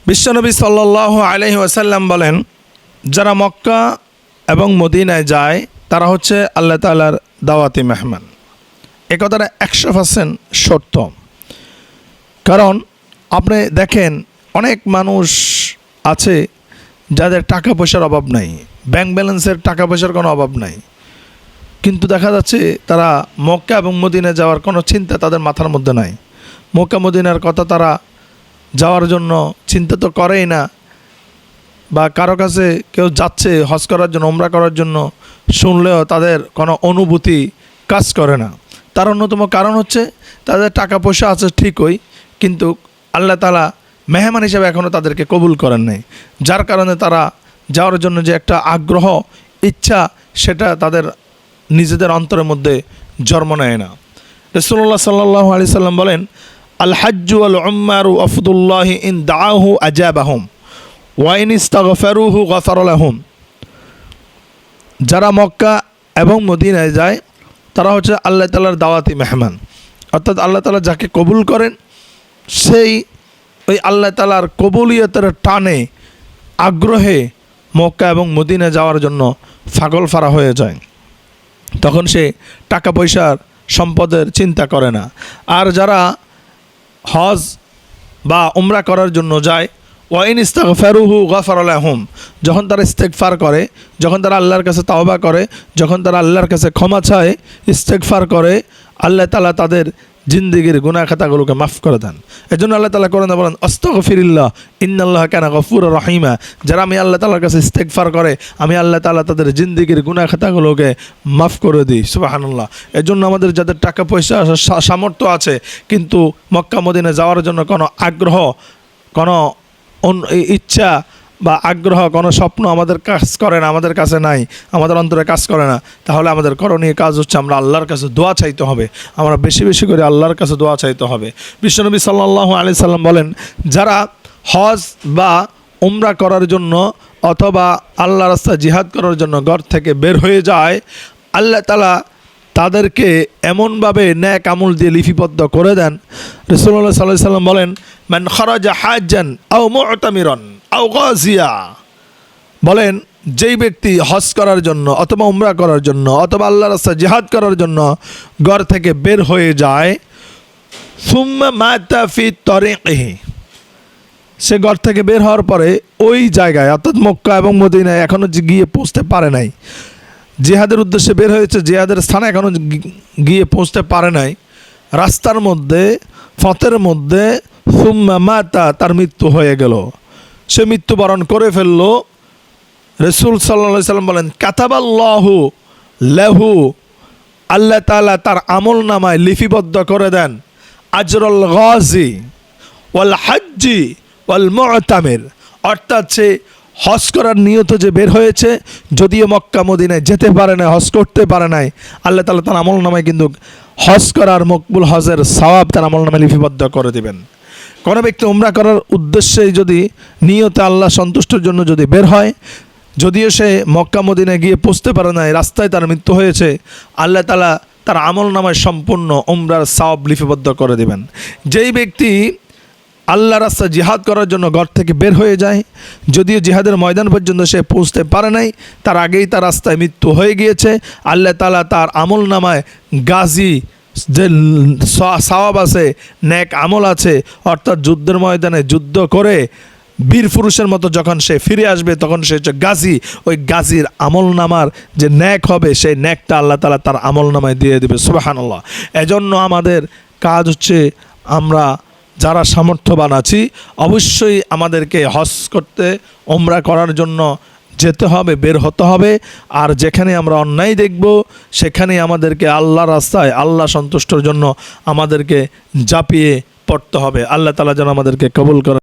বিশ্বনবী সাল্লাল্লাহু আলাইহি ওয়াসাল্লাম বলেন, যারা মক্কা এবং মদিনায় যায় তারা হচ্ছে আল্লাহ তাআলার দাওয়াতি মেহমান। এ কথাটা 100% সত্য। কারণ আপনি দেখেন অনেক মানুষ আছে যাদের টাকা পয়সার অভাব নাই, ব্যাংক ব্যালেন্সের টাকা পয়সার কোনো অভাব নাই, কিন্তু দেখা যাচ্ছে তারা মক্কা এবং মদিনায় যাওয়ার কোনো চিন্তা তাদের মাথার মধ্যে নাই। মক্কা মদিনার কথা তারা যাওয়ার জন্য চিন্তা তো করেই না, বা কারো কাছে কেউ যাচ্ছে হজ করার জন্য, উমরা করার জন্য শুনলেও তাদের কোনো অনুভূতি কাজ করে না। তার অন্যতম কারণ হচ্ছে তাদের টাকা পয়সা আছে ঠিকই, কিন্তু আল্লাহ তাআলা মেহমান হিসেবে এখনও তাদেরকে কবুল করেন নাই, যার কারণে তারা যাওয়ার জন্য যে একটা আগ্রহ, ইচ্ছা, সেটা তাদের নিজেদের অন্তরের মধ্যে জন্ম নেয় না। রাসূলুল্লাহ সাল্লাল্লাহু আলাইহি সাল্লাম বলেন, আল হাজ্জু ওয়াল উমরাতু আফদুল্লাহি ইন দাআহু আজাবাহুম ওয়া ইন ইস্তাগফারুহু গফারা লাহুম। যারা মক্কা এবং মদিনায় যায় তারা হচ্ছে আল্লাহ তাআলার দাওয়াতি মেহমান, অর্থাৎ আল্লাহ তাআলা যাকে কবুল করেন সেই ওই আল্লাহ তাআলার কবুলিয়তের টানে, আগ্রহে মক্কা এবং মদিনায় যাওয়ার জন্য পাগল ফারা হয়ে যায়। তখন সে টাকা পয়সার, সম্পদের চিন্তা করে না। আর যারা হজ বা উমরা করার জন্য যায়, ওয়াইন ইস্তাগফারুহু গফারা লাহুম, যখন তারা ইস্তেগফার করে, যখন তারা আল্লাহর কাছে তাওবা করে, যখন তারা আল্লাহর কাছে ক্ষমা চায়, ইস্তেগফার করে, আল্লাহ তাআলা তাদের জিন্দেগির গুনাহ খাতাগুলোকে মাফ করে দেন। এজন্য আল্লাহ তাআলা কোরআনে বলেন, আস্তাগফিরুল্লাহ ইন্নাল্লাহা কানা গফুরুর রহিমা। যারা আমি আল্লাহ তাআলার কাছে ইস্তেগফার করে, আমি আল্লাহ তাআলা তাদের জিন্দেগির গুনাহ খাতাগুলোকে মাফ করে দিই। সুবহানাল্লাহ। এজন্য আমাদের যাদের টাকা পয়সা, সামর্থ্য আছে, কিন্তু মক্কা মদিনা যাওয়ার জন্য কোনো আগ্রহ, কোনো ইচ্ছা বা আগ্রহ, কোনো স্বপ্ন আমাদের কাজ করে না, আমাদের কাছে নাই, আমাদের অন্তরে কাজ করে না, তাহলে আমাদের করণীয় কাজ হচ্ছে আমরা আল্লাহর কাছে দোয়া চাইতে হবে। আমরা বেশি বেশি করে আল্লাহর কাছে দোয়া চাইতে হবে। বিশ্বনবী সাল্লাল্লাহু আলাইহি সাল্লাম বলেন, যারা হজ বা উমরা করার জন্য অথবা আল্লাহর রাস্তায় জিহাদ করার জন্য ঘর থেকে বের হয়ে যায়, আল্লাহ তাআলা তাদেরকে এমনভাবে নেক আমল দিয়ে লিপিবদ্ধ করে দেন। রাসূলুল্লাহ সাল্লাল্লাহু আলাইহি সাল্লাম বলেন, মান খারাজা হাজ্জান আও মু'তামিরান আও গাজিয়া, বলেন যেই ব্যক্তি হজ করার জন্য অথবা উমরা করার জন্য অথবা আল্লাহর রাস্তায় জিহাদ করার জন্য ঘর থেকে বের হয়ে যায়, সুম্মা মাতা ফি তরিকিহি, সে ঘর থেকে বের হওয়ার পরে ওই জায়গায় অর্থাৎ মক্কা এবং মদিনায় এখনও গিয়ে পৌঁছতে পারে নাই, জিহাদের উদ্দেশ্যে বের হয়েছে, জিহাদের স্থানে এখনও গিয়ে পৌঁছতে পারে নাই, রাস্তার মধ্যে, পথের মধ্যে সুম্মা মাতা, তার মৃত্যু হয়ে গেল, সে মৃত্যুবরণ করে ফেলল। রাসূল সাল্লাল্লাহু আলাইহি সাল্লাম বলেন, কাতাবাল্লাহু লাহু, আল্লাহ তাআলা তার আমল নামায় লিপিবদ্ধ করে দেন আজরুল গাজি ওয়াল হাজ্জি ওয়াল মু'তামির, অর্থাৎ সে হজ করার নিয়ত যে বের হয়েছে, যদিও মক্কা মদিনায় যেতে পারে না, হজ করতে পারে নাই, আল্লাহ তাআলা তার আমল নামায় কিন্তু হজ করার, মকবুল হজের সওয়াব তার আমল নামায় লিপিবদ্ধ করে দেবেন। কোনো ব্যক্তি উমরা করার উদ্দেশ্যে যদি নিয়তে আল্লাহ সন্তুষ্টির জন্য যদি বের হয়, যদিও সে মক্কা মদিনায় গিয়ে পৌঁছতে পারে নাই, রাস্তায় তার মৃত্যু হয়েছে, আল্লাহ তাআলা তার আমল নামায় সম্পূর্ণ উমরার সওয়াব লিপিবদ্ধ করে দেবেন। যেই ব্যক্তি আল্লাহ রাস্তায় জিহাদ করার জন্য ঘর থেকে বের হয়ে যায়, যদিও জিহাদের ময়দান পর্যন্ত সে পৌঁছতে পারে নাই, তার আগেই তার রাস্তায় মৃত্যু হয়ে গিয়েছে, আল্লাহ তাআলা তার আমল নামায় গাজী যে সওয়াব আছে, নেক আমল আছে, অর্থাৎ যুদ্ধের ময়দানে যুদ্ধ করে বীর পুরুষের মতো যখন সে ফিরে আসবে, তখন সে হচ্ছে গাজী, ওই গাজীর আমল নামার যে নেক হবে, সেই নেকটা আল্লাহ তাআলা তার আমল নামায় দিয়ে দেবে। সুবহানাল্লাহ। এজন্য আমাদের কাজ হচ্ছে, আমরা যারা সামর্থ্যবান আছি অবশ্যই আমাদেরকে হজ করতে, উমরা করার জন্য যেতে হবে, বের হতে হবে। আর যেখানে আমরা অন্যায় দেখব সেখানেই আমাদেরকে আল্লাহর রাস্তায়, আল্লাহ সন্তুষ্টর জন্য আমাদেরকে ঝাঁপিয়ে পড়তে হবে। আল্লাহ তাআলা যেন আমাদেরকে কবুল করে।